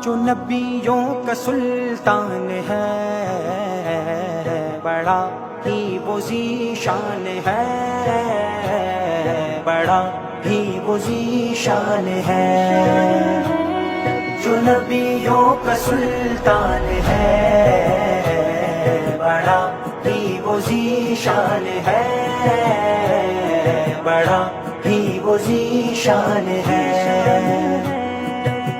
جو نبیوں کا سلطان ہے، بڑا ہی وہ ذیشان ہے، بڑا ہی وہ ذیشان ہے۔ جو نبیوں کا سلطان ہے، بڑا ہی وہ ذیشان ہے، بڑا ہی وہ ذیشان ہے۔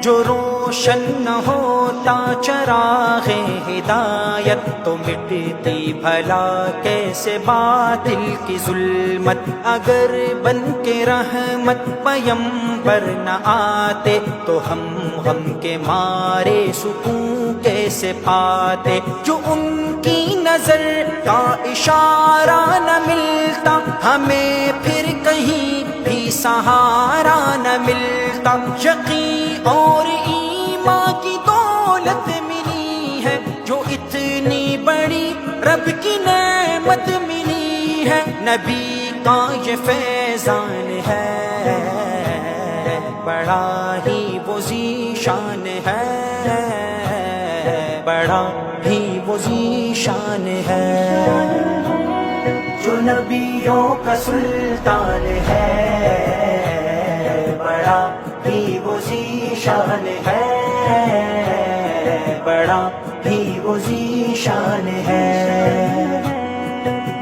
جو روشن نہ ہوتا چراغ ہدایت، تو مٹتی بھلا کیسے باطل کی ظلمت۔ اگر بن کے رحمت پیمبر نہ آتے، تو ہم غم کے مارے سکون کیسے پاتے۔ جو ان کی نظر کا اشارہ نہ ملتا، ہمیں پھر کہیں بھی سہارا نہ ملتا۔ یقین اور ایمان کی دولت ملی ہے، جو اتنی بڑی رب کی نعمت ملی ہے۔ نبی کا یہ فیضان ہے، بڑا ہی وہ ذیشان ہے، بڑا ہی وہ ذیشان ہے۔ جو نبیوں کا سلطان ہے، بڑا ہی وہ ذیشان ہے، بڑا ہی وہ ذیشان ہے۔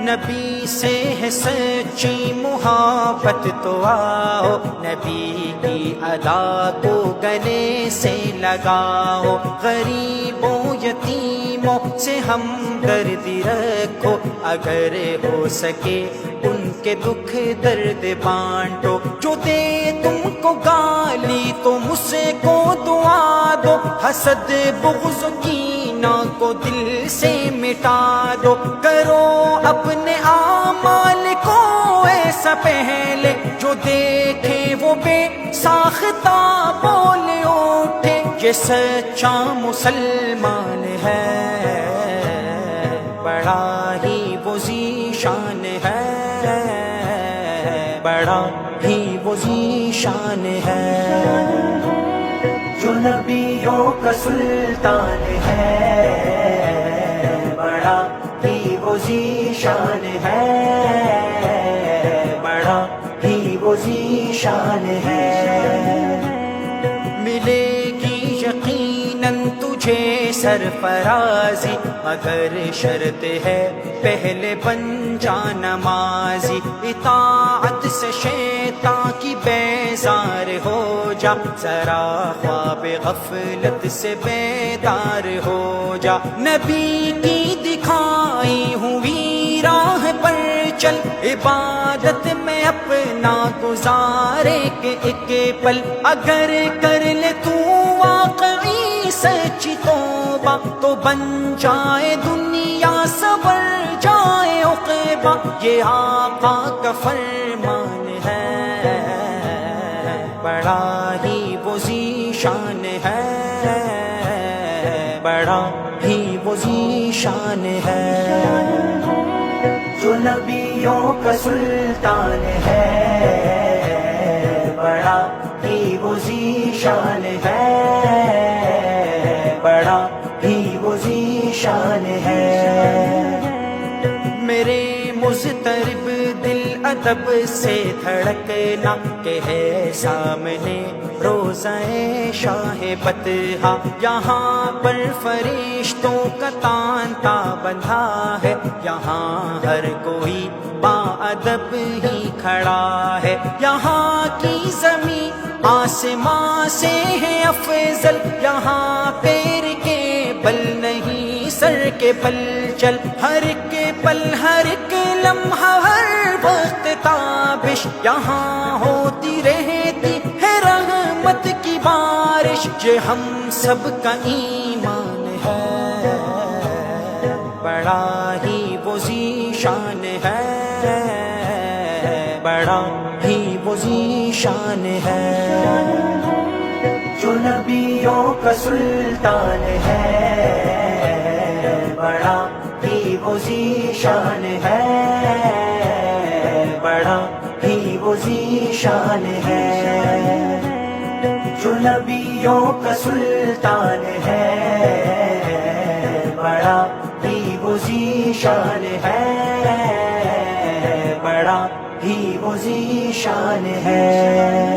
نبی سے ہے سچی محبت تو آؤ، نبی کی ادا کو گلے سے لگاؤ۔ غریبوں یتیموں سے ہمدردی رکھو، اگر ہو سکے ان کے دکھ درد بانٹو۔ جو دے تم کو گالی تو مجھ سے کو دعا دو، حسد بغض کینہ کو دل سے مٹا دو۔ کرو اپنے اعمال کو ایسا پہلے، جو دیکھے وہ بے ساختہ بول اٹھے۔ یہ سچا مسلمان ہے، بڑا ہی وہ ذیشان ہے، بڑا ہی وہ ذیشان ہے۔ جو نبیوں کا سلطان ہے، بڑا ہی وہ ذیشان ہے، بڑا ہی وہ ذیشان ہے۔ ملے گی یقیناً تجھے سرفرازی، مگر شرط ہے پہلے بن جا نمازی۔ اطاعت سے شیطان کی بیزار ہو جا، ذرا خواب غفلت سے بیدار ہو جا۔ نبی کی دکھائی ہوئی راہ پر چل، عبادت میں اپنا گزارے کہ ایک پل۔ اگر کر لے تو واقعی سچی توبہ، تو بن جائے دنیا سنور جائے عقبہ۔ یہ آقا کا فرمان ہے، بڑا ہی وہ ذیشان ہے، بڑا ہی وہ ذیشان ہے۔ جو نبیوں کا سلطان ہے، بڑا ہی وہ ذیشان ہے، بڑا ہی وہ ذیشان ہے۔ میرے مضطرب دل ادب سے دھڑکنا، کہ ہے سامنے روضہ شاہ بطحہ۔ یہاں پر فرشتوں کا تانتا بندھا ہے، یہاں ہر کوئی با ادب ہی کھڑا ہے۔ یہاں کی زمین آسماں سے ہے افضل، یہاں پیر کے بل نہیں سر کے بل چل۔ ہر ایک پل ہر ایک لمحہ ہر وقت تابش، یہاں ہوتی رہتی ہے رحمت کی بارش۔ یہ ہم سب کا ایمان ہے، بڑا ہی وہ ذیشان ہے، بڑا ہی وہ ذیشان ہے۔ جو نبیوں کا سلطان ہے، بڑا ہی وہ ذیشان ہے، بڑا ہی وہ ذیشان ہے۔ جو نبیوں کا سلطان ہے، بڑا ہی وہ ذیشان ہے، بڑا ہی وہ ذیشان ہے۔